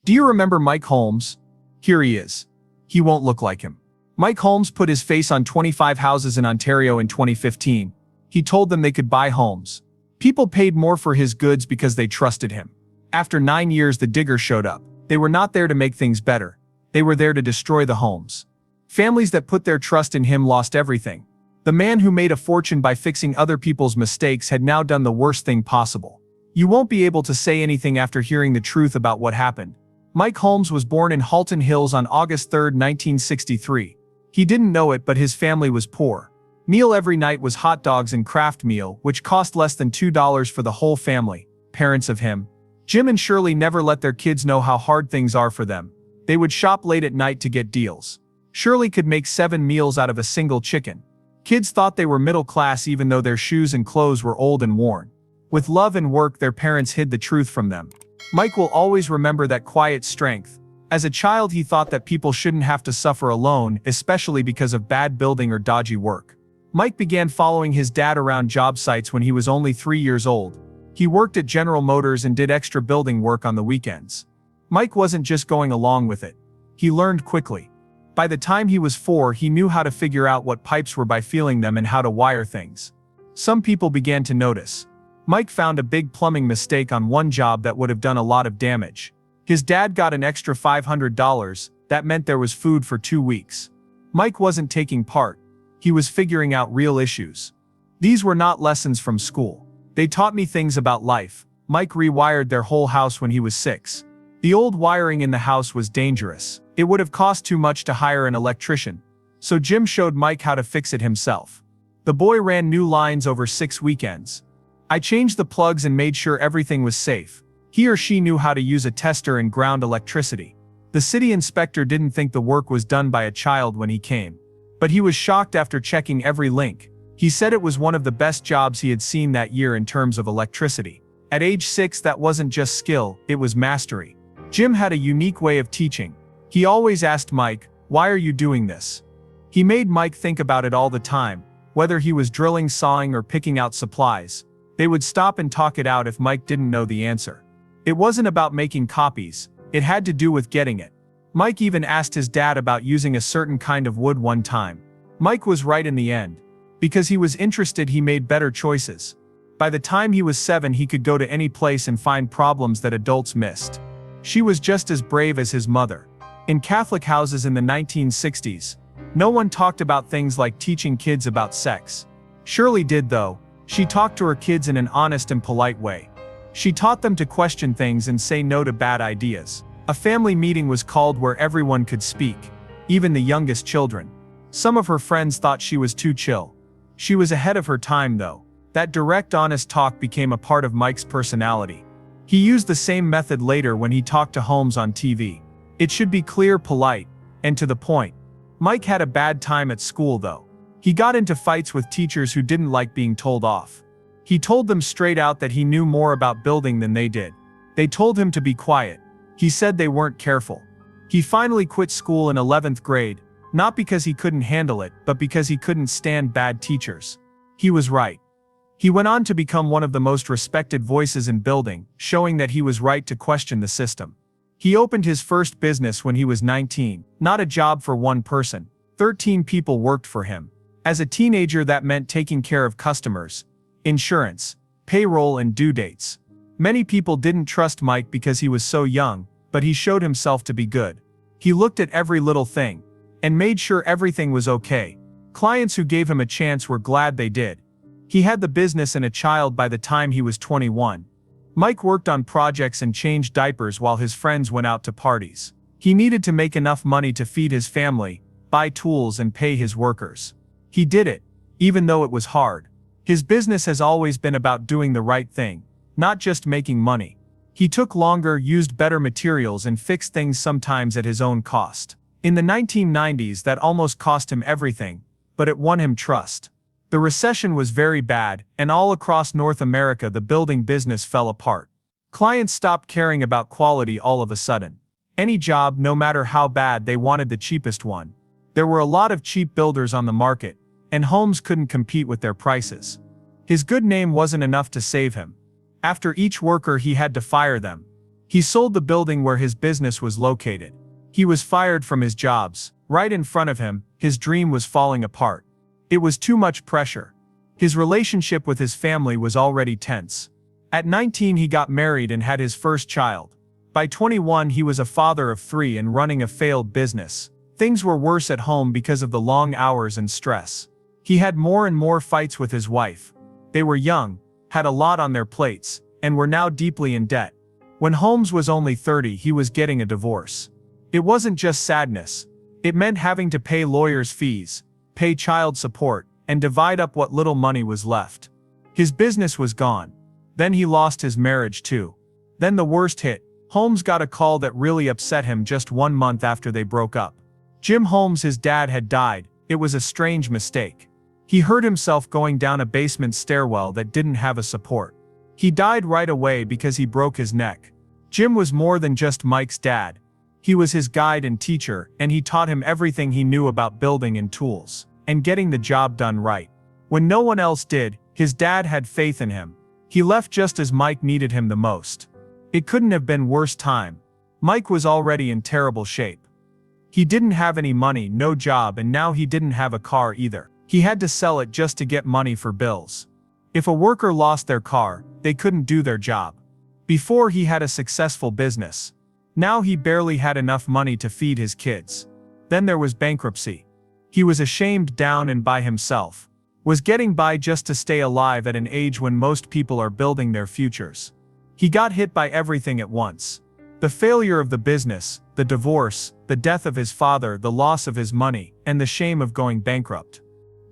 Do you remember Mike Holmes? Here he is. He won't look like him. Mike Holmes put his face on 25 houses in Ontario in 2015. He told them they could buy homes. People paid more for his goods because they trusted him. After 9 years, the diggers showed up. They were not there to make things better. They were there to destroy the homes. Families that put their trust in him lost everything. The man who made a fortune by fixing other people's mistakes had now done the worst thing possible. You won't be able to say anything after hearing the truth about what happened. Mike Holmes was born in Halton Hills on August 3, 1963. He didn't know it, but his family was poor. Meal every night was hot dogs and Kraft meal, which cost less than $2 for the whole family. Parents of him. Jim and Shirley never let their kids know how hard things are for them. They would shop late at night to get deals. Shirley could make 7 meals out of a single chicken. Kids thought they were middle class even though their shoes and clothes were old and worn. With love and work, their parents hid the truth from them. Mike will always remember that quiet strength. As a child, he thought that people shouldn't have to suffer alone, especially because of bad building or dodgy work. Mike began following his dad around job sites when he was only 3 years old. He worked at General Motors and did extra building work on the weekends. Mike wasn't just going along with it. He learned quickly. By the time he was 4, he knew how to figure out what pipes were by feeling them and how to wire things. Some people began to notice. Mike found a big plumbing mistake on one job that would have done a lot of damage. His dad got an extra $500, that meant there was food for 2 weeks. Mike wasn't taking part. He was figuring out real issues. These were not lessons from school. They taught me things about life. Mike rewired their whole house when he was 6. The old wiring in the house was dangerous. It would have cost too much to hire an electrician. So Jim showed Mike how to fix it himself. The boy ran new lines over 6 weekends. I changed the plugs and made sure everything was safe. He or she knew how to use a tester and ground electricity. The city inspector didn't think the work was done by a child when he came. But he was shocked after checking every link. He said it was one of the best jobs he had seen that year in terms of electricity. At age 6, that wasn't just skill, it was mastery. Jim had a unique way of teaching. He always asked Mike, "Why are you doing this?" He made Mike think about it all the time, whether he was drilling, sawing, or picking out supplies. They would stop and talk it out if Mike didn't know the answer. It wasn't about making copies, it had to do with getting it. Mike even asked his dad about using a certain kind of wood one time. Mike was right in the end. Because he was interested, he made better choices. By the time he was 7, he could go to any place and find problems that adults missed. She was just as brave as his mother. In Catholic houses in the 1960s, no one talked about things like teaching kids about sex. Shirley did though. She talked to her kids in an honest and polite way. She taught them to question things and say no to bad ideas. A family meeting was called where everyone could speak, even the youngest children. Some of her friends thought she was too chill. She was ahead of her time though. That direct, honest talk became a part of Mike's personality. He used the same method later when he talked to Holmes on TV. It should be clear, polite, and to the point. Mike had a bad time at school though. He got into fights with teachers who didn't like being told off. He told them straight out that he knew more about building than they did. They told him to be quiet. He said they weren't careful. He finally quit school in 11th grade, not because he couldn't handle it, but because he couldn't stand bad teachers. He was right. He went on to become one of the most respected voices in building, showing that he was right to question the system. He opened his first business when he was 19, not a job for one person. 13 people worked for him. As a teenager, that meant taking care of customers, insurance, payroll, and due dates. Many people didn't trust Mike because he was so young, but he showed himself to be good. He looked at every little thing and made sure everything was okay. Clients who gave him a chance were glad they did. He had the business and a child by the time he was 21. Mike worked on projects and changed diapers while his friends went out to parties. He needed to make enough money to feed his family, buy tools, and pay his workers. He did it, even though it was hard. His business has always been about doing the right thing, not just making money. He took longer, used better materials, and fixed things sometimes at his own cost. In the 1990s, that almost cost him everything, but it won him trust. The recession was very bad, and all across North America the building business fell apart. Clients stopped caring about quality all of a sudden. Any job, no matter how bad, they wanted the cheapest one. There were a lot of cheap builders on the market, and Holmes couldn't compete with their prices. His good name wasn't enough to save him. After each worker, he had to fire them. He sold the building where his business was located. He was fired from his jobs. Right in front of him, his dream was falling apart. It was too much pressure. His relationship with his family was already tense. At 19 he got married and had his first child. By 21 he was a father of 3 and running a failed business. Things were worse at home because of the long hours and stress. He had more and more fights with his wife. They were young, had a lot on their plates, and were now deeply in debt. When Holmes was only 30 he was getting a divorce. It wasn't just sadness. It meant having to pay lawyers' fees, pay child support, and divide up what little money was left. His business was gone. Then he lost his marriage too. Then the worst hit. Holmes got a call that really upset him just 1 month after they broke up. Jim Holmes, his dad, had died. It was a strange mistake. He hurt himself going down a basement stairwell that didn't have a support. He died right away because he broke his neck. Jim was more than just Mike's dad. He was his guide and teacher, and he taught him everything he knew about building and tools, and getting the job done right. When no one else did, his dad had faith in him. He left just as Mike needed him the most. It couldn't have been worse time. Mike was already in terrible shape. He didn't have any money, no job, and now he didn't have a car either. He had to sell it just to get money for bills. If a worker lost their car, they couldn't do their job. Before he had a successful business. Now he barely had enough money to feed his kids. Then there was bankruptcy. He was ashamed, down and by himself. Was getting by just to stay alive at an age when most people are building their futures. He got hit by everything at once. The failure of the business, the divorce, the death of his father, the loss of his money, and the shame of going bankrupt.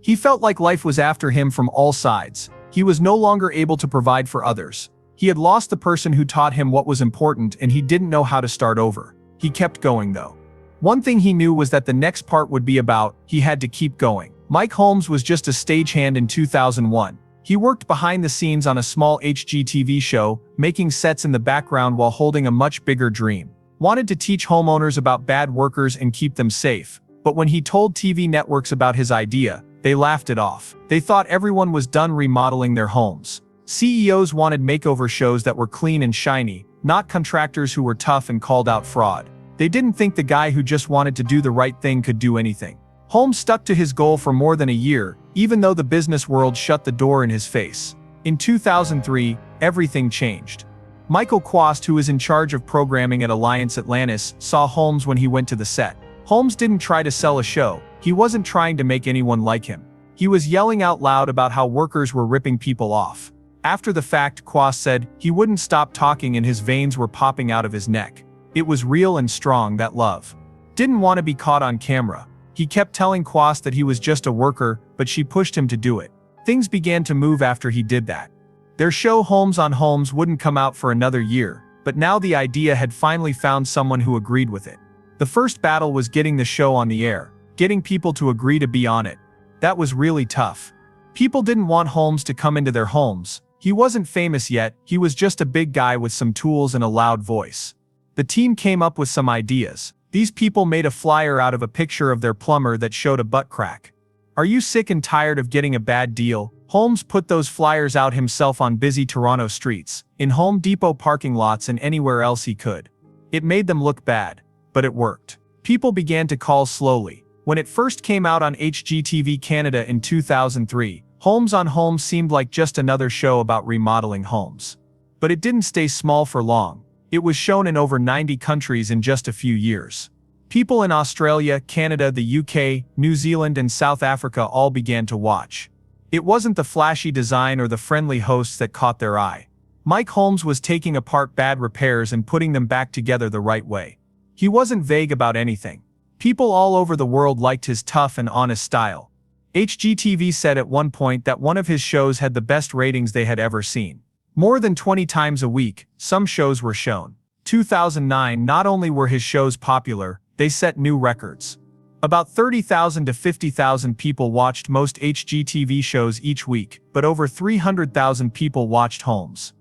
He felt like life was after him from all sides. He was no longer able to provide for others. He had lost the person who taught him what was important, and he didn't know how to start over. He kept going though. One thing he knew was that the next part would be about, he had to keep going. Mike Holmes was just a stagehand in 2001. He worked behind the scenes on a small HGTV show, making sets in the background while holding a much bigger dream. Wanted to teach homeowners about bad workers and keep them safe. But when he told TV networks about his idea, they laughed it off. They thought everyone was done remodeling their homes. CEOs wanted makeover shows that were clean and shiny, not contractors who were tough and called out fraud. They didn't think the guy who just wanted to do the right thing could do anything. Holmes stuck to his goal for more than a year, even though the business world shut the door in his face. In 2003, everything changed. Michael Quast, who was in charge of programming at Alliance Atlantis, saw Holmes when he went to the set. Holmes didn't try to sell a show. He wasn't trying to make anyone like him. He was yelling out loud about how workers were ripping people off. After the fact, Quast said he wouldn't stop talking and his veins were popping out of his neck. It was real and strong, that love. Didn't want to be caught on camera. He kept telling Quast that he was just a worker, but she pushed him to do it. Things began to move after he did that. Their show Holmes on Holmes wouldn't come out for another year, but now the idea had finally found someone who agreed with it. The first battle was getting the show on the air, getting people to agree to be on it. That was really tough. People didn't want Holmes to come into their homes. He wasn't famous yet, he was just a big guy with some tools and a loud voice. The team came up with some ideas. These people made a flyer out of a picture of their plumber that showed a butt crack. Are you sick and tired of getting a bad deal? Holmes put those flyers out himself on busy Toronto streets, in Home Depot parking lots and anywhere else he could. It made them look bad, but it worked. People began to call slowly. When it first came out on HGTV Canada in 2003, Holmes on Holmes seemed like just another show about remodeling homes. But it didn't stay small for long. It was shown in over 90 countries in just a few years. People in Australia, Canada, the UK, New Zealand, and South Africa all began to watch. It wasn't the flashy design or the friendly hosts that caught their eye. Mike Holmes was taking apart bad repairs and putting them back together the right way. He wasn't vague about anything. People all over the world liked his tough and honest style. HGTV said at one point that one of his shows had the best ratings they had ever seen. More than 20 times a week, some shows were shown. 2009, not only were his shows popular, they set new records. About 30,000 to 50,000 people watched most HGTV shows each week, but over 300,000 people watched Holmes.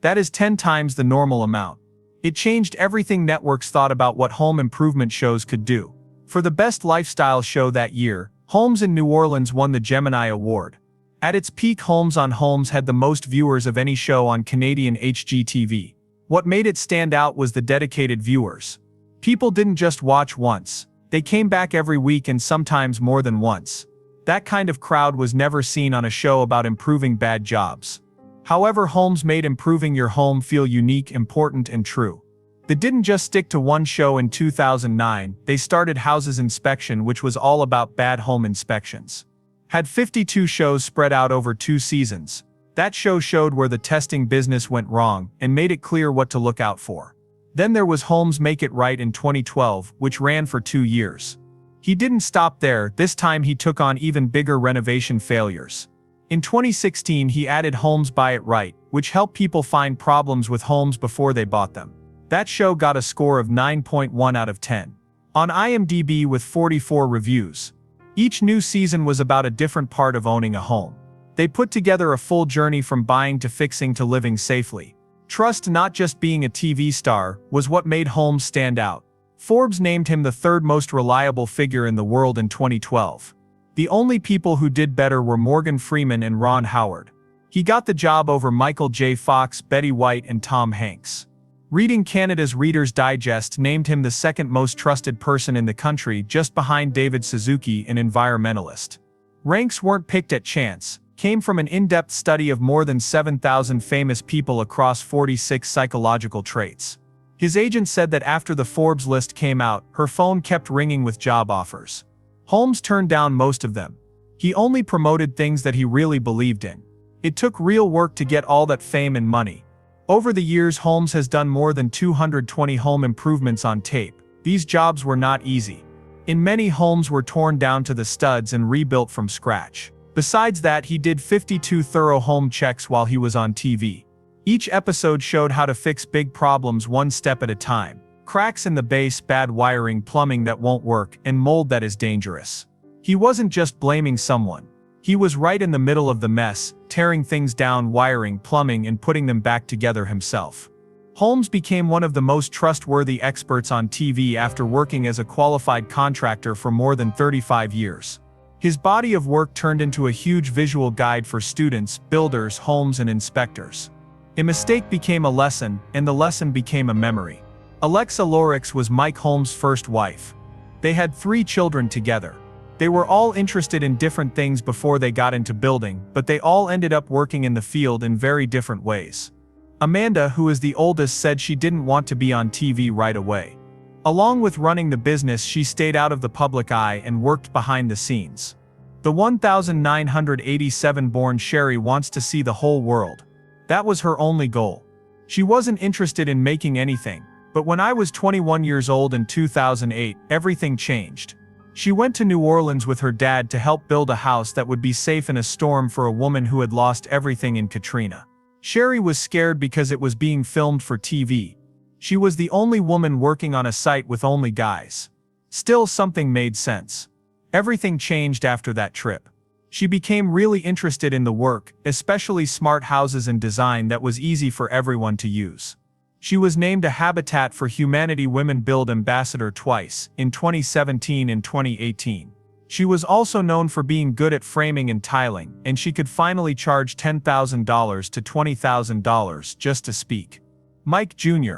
That is 10 times the normal amount. It changed everything networks thought about what home improvement shows could do. For the best lifestyle show that year, Holmes in New Orleans won the Gemini Award. At its peak, Holmes on Holmes had the most viewers of any show on Canadian HGTV. What made it stand out was the dedicated viewers. People didn't just watch once. They came back every week and sometimes more than once. That kind of crowd was never seen on a show about improving bad jobs. However, Holmes made improving your home feel unique, important, and true. They didn't just stick to one show. In 2009, they started Houses Inspection, which was all about bad home inspections. Had 52 shows spread out over 2 seasons. That show showed where the testing business went wrong and made it clear what to look out for. Then there was Holmes Make It Right in 2012, which ran for 2 years. He didn't stop there. This time he took on even bigger renovation failures. In 2016, he added Holmes Buy It Right, which helped people find problems with homes before they bought them. That show got a score of 9.1 out of 10 on IMDb with 44 reviews. Each new season was about a different part of owning a home. They put together a full journey from buying to fixing to living safely. Trust, not just being a TV star, was what made Holmes stand out. Forbes named him the 3rd most reliable figure in the world in 2012. The only people who did better were Morgan Freeman and Ron Howard. He got the job over Michael J. Fox, Betty White, and Tom Hanks. Reading Canada's Reader's Digest named him the 2nd most trusted person in the country, just behind David Suzuki, an environmentalist. Ranks weren't picked at chance, came from an in-depth study of more than 7,000 famous people across 46 psychological traits. His agent said that after the Forbes list came out, her phone kept ringing with job offers. Holmes turned down most of them. He only promoted things that he really believed in. It took real work to get all that fame and money. Over the years, Holmes has done more than 220 home improvements on tape. These jobs were not easy. In many, homes were torn down to the studs and rebuilt from scratch. Besides that, he did 52 thorough home checks while he was on TV. Each episode showed how to fix big problems one step at a time. Cracks in the base, bad wiring, plumbing that won't work, and mold that is dangerous. He wasn't just blaming someone. He was right in the middle of the mess, tearing things down, wiring, plumbing, and putting them back together himself. Holmes became one of the most trustworthy experts on TV after working as a qualified contractor for more than 35 years. His body of work turned into a huge visual guide for students, builders, homes, and inspectors. A mistake became a lesson, and the lesson became a memory. Alexa Lorix was Mike Holmes' first wife. They had 3 children together. They were all interested in different things before they got into building, but they all ended up working in the field in very different ways. Amanda, who is the oldest, said she didn't want to be on TV right away. Along with running the business, she stayed out of the public eye and worked behind the scenes. The 1987-born Sherry wants to see the whole world. That was her only goal. She wasn't interested in making anything. But when I was 21 years old in 2008, everything changed. She went to New Orleans with her dad to help build a house that would be safe in a storm for a woman who had lost everything in Katrina. Sherry was scared because it was being filmed for TV. She was the only woman working on a site with only guys. Still, something made sense. Everything changed after that trip. She became really interested in the work, especially smart houses and design that was easy for everyone to use. She was named a Habitat for Humanity Women Build Ambassador twice, in 2017 and 2018. She was also known for being good at framing and tiling, and she could finally charge $10,000 to $20,000 just to speak. Mike Jr.,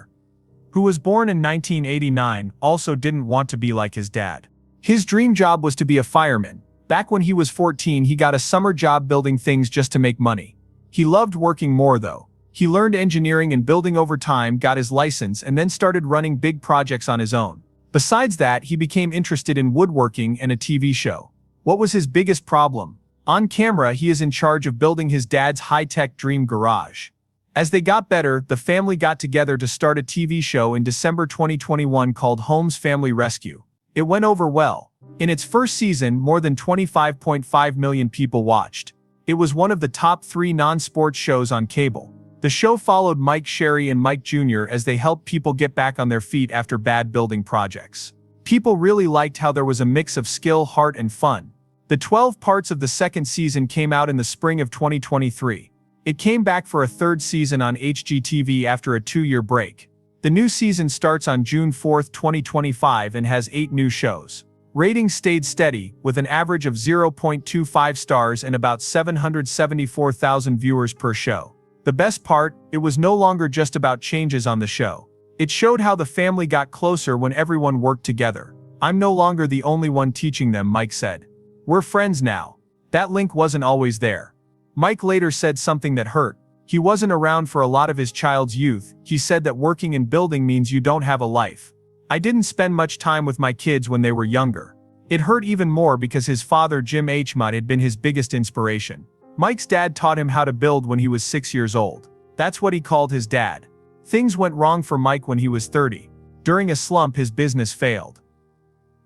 who was born in 1989, also didn't want to be like his dad. His dream job was to be a fireman. Back when he was 14, he got a summer job building things just to make money. He loved working more though. He learned engineering and building over time, got his license, and then started running big projects on his own. Besides that, he became interested in woodworking and a TV show. What was his biggest problem? On camera, he is in charge of building his dad's high-tech dream garage. As they got better, the family got together to start a TV show in December 2021 called Holmes Family Rescue. It went over well. In its first season, more than 25.5 million people watched. It was one of the top 3 non-sports shows on cable. The show followed Mike, Sherry, and Mike Jr. as they helped people get back on their feet after bad building projects. People really liked how there was a mix of skill, heart, and fun. The 12 parts of the second season came out in the spring of 2023. It came back for a 3rd season on HGTV after a 2-year break. The new season starts on June 4, 2025 and has 8 new shows. Ratings stayed steady, with an average of 0.25 stars and about 774,000 viewers per show. The best part, it was no longer just about changes on the show. It showed how the family got closer when everyone worked together. "I'm no longer the only one teaching them," Mike said. "We're friends now." That link wasn't always there. Mike later said something that hurt. He wasn't around for a lot of his child's youth. He said that working in building means you don't have a life. "I didn't spend much time with my kids when they were younger." It hurt even more because his father, Jim Hmut, had been his biggest inspiration. Mike's dad taught him how to build when he was 6 years old. That's what he called his dad. Things went wrong for Mike when he was 30. During a slump, his business failed.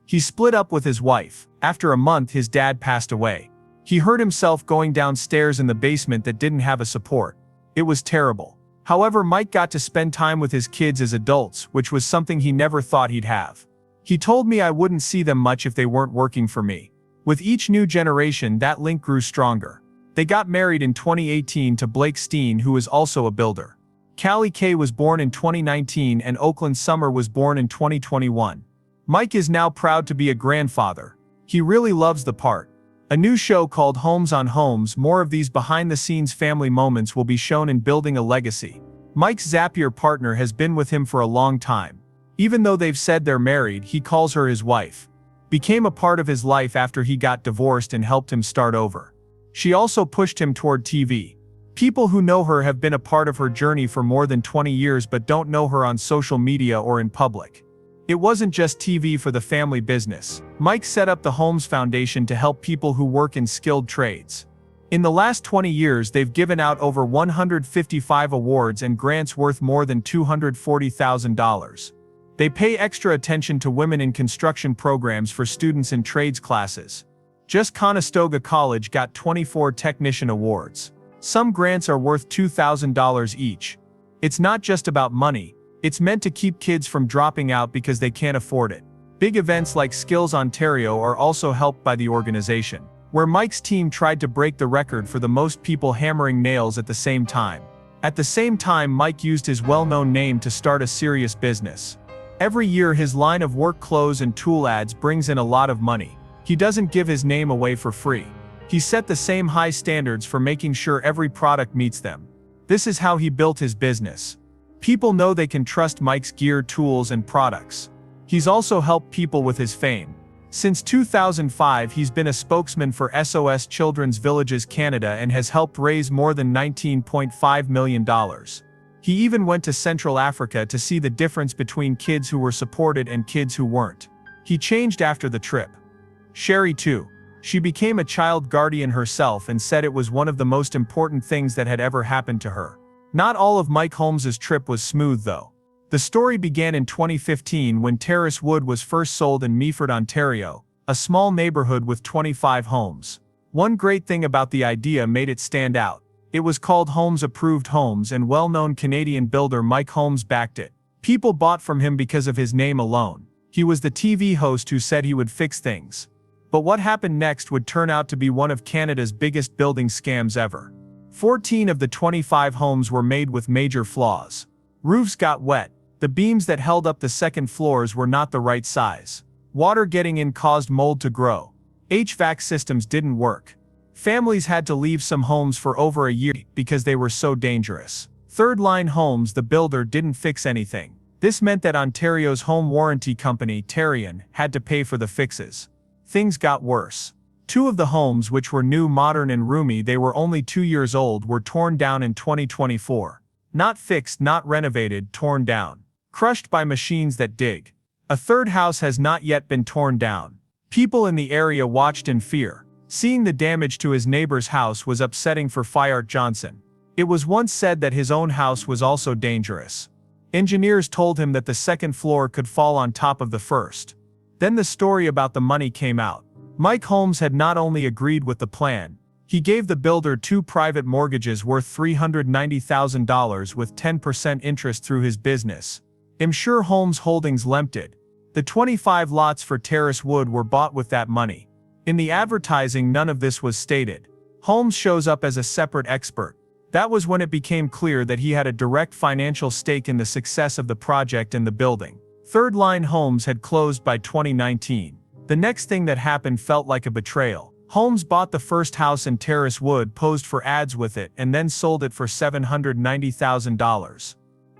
He split up with his wife. After a month, his dad passed away. He hurt himself going downstairs in the basement that didn't have a support. It was terrible. However, Mike got to spend time with his kids as adults, which was something he never thought he'd have. He told me I wouldn't see them much if they weren't working for me. With each new generation, that link grew stronger. They got married in 2018 to Blake Steen, who is also a builder. Callie Kay was born in 2019 and Oakland Summer was born in 2021. Mike is now proud to be a grandfather. He really loves the part. A new show called Homes on Homes, more of these behind-the-scenes family moments will be shown in Building a Legacy. Mike's Zapier partner has been with him for a long time. Even though they've said they're married, he calls her his wife. Became a part of his life after he got divorced and helped him start over. She also pushed him toward TV. People who know her have been a part of her journey for more than 20 years but don't know her on social media or in public. It wasn't just TV for the family business. Mike set up the Holmes Foundation to help people who work in skilled trades. In the last 20 years, they've given out over 155 awards and grants worth more than $240,000. They pay extra attention to women in construction programs for students in trades classes. Just Conestoga College got 24 technician awards. Some grants are worth $2,000 each. It's not just about money. It's meant to keep kids from dropping out because they can't afford it. Big events like Skills Ontario are also helped by the organization, where Mike's team tried to break the record for the most people hammering nails at the same time. At the same time, Mike used his well-known name to start a serious business. Every year, his line of work clothes and tool ads brings in a lot of money. He doesn't give his name away for free. He set the same high standards for making sure every product meets them. This is how he built his business. People know they can trust Mike's gear, tools, and products. He's also helped people with his fame. Since 2005, he's been a spokesman for SOS Children's Villages Canada and has helped raise more than $19.5 million. He even went to Central Africa to see the difference between kids who were supported and kids who weren't. He changed after the trip. Sherry too. She became a child guardian herself and said it was one of the most important things that had ever happened to her. Not all of Mike Holmes' trip was smooth though. The story began in 2015 when Terrace Wood was first sold in Meaford, Ontario, a small neighborhood with 25 homes. One great thing about the idea made it stand out. It was called Holmes Approved Homes and well-known Canadian builder Mike Holmes backed it. People bought from him because of his name alone. He was the TV host who said he would fix things. But what happened next would turn out to be one of Canada's biggest building scams ever. 14 of the 25 homes were made with major flaws. Roofs got wet. The beams that held up the second floors were not the right size. Water getting in caused mold to grow. HVAC systems didn't work. Families had to leave some homes for over a year because they were so dangerous. Third Line Homes, the builder, didn't fix anything. This meant that Ontario's home warranty company, Terrion, had to pay for the fixes. Things got worse. 2 of the homes, which were new, modern, and roomy, they were only 2 years old, were torn down in 2024. Not fixed, not renovated, torn down. Crushed by machines that dig. A third house has not yet been torn down. People in the area watched in fear. Seeing the damage to his neighbor's house was upsetting for Fiart Johnson. It was once said that his own house was also dangerous. Engineers told him that the second floor could fall on top of the first. Then the story about the money came out. Mike Holmes had not only agreed with the plan, he gave the builder 2 private mortgages worth $390,000 with 10% interest through his business. Imsure Holmes Holdings Limited. The 25 lots for Terrace Wood were bought with that money. In the advertising, none of this was stated. Holmes shows up as a separate expert. That was when it became clear that he had a direct financial stake in the success of the project and the building. Third Line Homes had closed by 2019. The next thing that happened felt like a betrayal. Holmes bought the first house in Terrace Wood, posed for ads with it, and then sold it for $790,000.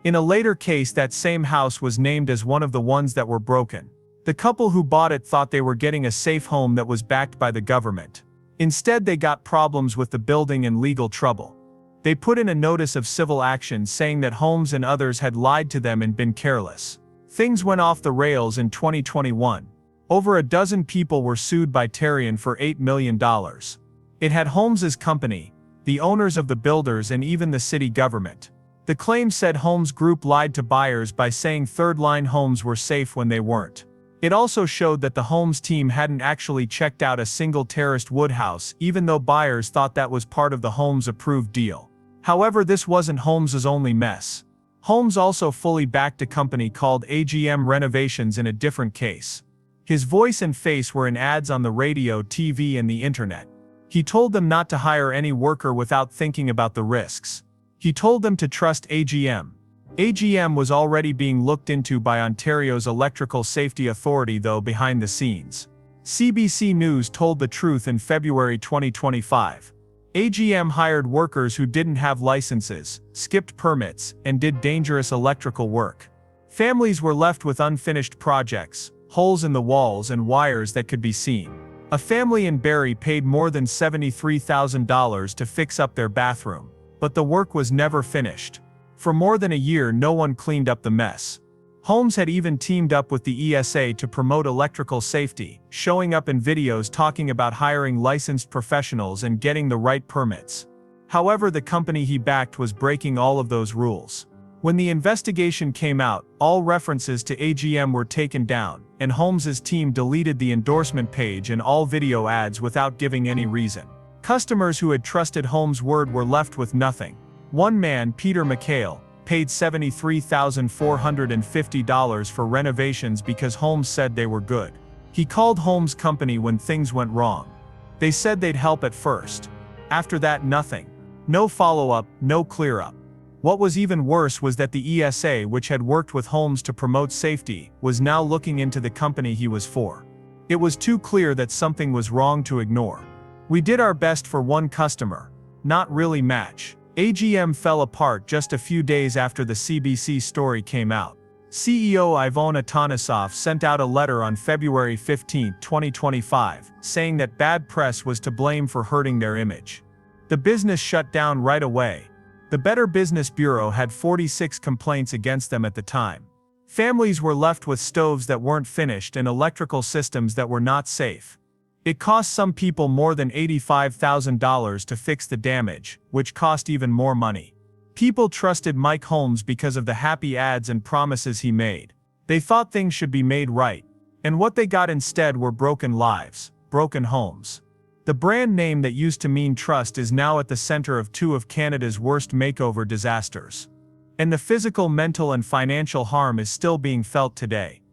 In a later case, that same house was named as one of the ones that were broken. The couple who bought it thought they were getting a safe home that was backed by the government. Instead, they got problems with the building and legal trouble. They put in a notice of civil action saying that Holmes and others had lied to them and been careless. Things went off the rails in 2021. Over a dozen people were sued by Terrian for $8 million. It had Holmes's company, the owners of the builders, and even the city government. The claim said Holmes Group lied to buyers by saying third-line homes were safe when they weren't. It also showed that the Holmes team hadn't actually checked out a single terraced wood house, even though buyers thought that was part of the Holmes-approved deal. However, this wasn't Holmes's only mess. Holmes also fully backed a company called AGM Renovations in a different case. His voice and face were in ads on the radio, TV, and the internet. He told them not to hire any worker without thinking about the risks. He told them to trust AGM. AGM was already being looked into by Ontario's Electrical Safety Authority, though, behind the scenes. CBC News told the truth in February 2025. AGM hired workers who didn't have licenses, skipped permits, and did dangerous electrical work. Families were left with unfinished projects, holes in the walls, and wires that could be seen. A family in Barrie paid more than $73,000 to fix up their bathroom, but the work was never finished. For more than a year, no one cleaned up the mess. Holmes had even teamed up with the ESA to promote electrical safety, showing up in videos talking about hiring licensed professionals and getting the right permits. However, the company he backed was breaking all of those rules. When the investigation came out, all references to AGM were taken down, and Holmes's team deleted the endorsement page and all video ads without giving any reason. Customers who had trusted Holmes' word were left with nothing. One man, Peter McHale, paid $73,450 for renovations because Holmes said they were good. He called Holmes' company when things went wrong. They said they'd help at first. After that, nothing. No follow-up, no clear-up. What was even worse was that the ESA, which had worked with Holmes to promote safety, was now looking into the company he was for. It was too clear that something was wrong to ignore. We did our best for one customer. Not really match. AGM fell apart just a few days after the CBC story came out. CEO Ivona Tanasoff sent out a letter on February 15, 2025, saying that bad press was to blame for hurting their image. The business shut down right away. The Better Business Bureau had 46 complaints against them at the time. Families were left with stoves that weren't finished and electrical systems that were not safe. It cost some people more than $85,000 to fix the damage, which cost even more money. People trusted Mike Holmes because of the happy ads and promises he made. They thought things should be made right. And what they got instead were broken lives, broken homes. The brand name that used to mean trust is now at the center of two of Canada's worst makeover disasters. And the physical, mental, and financial harm is still being felt today.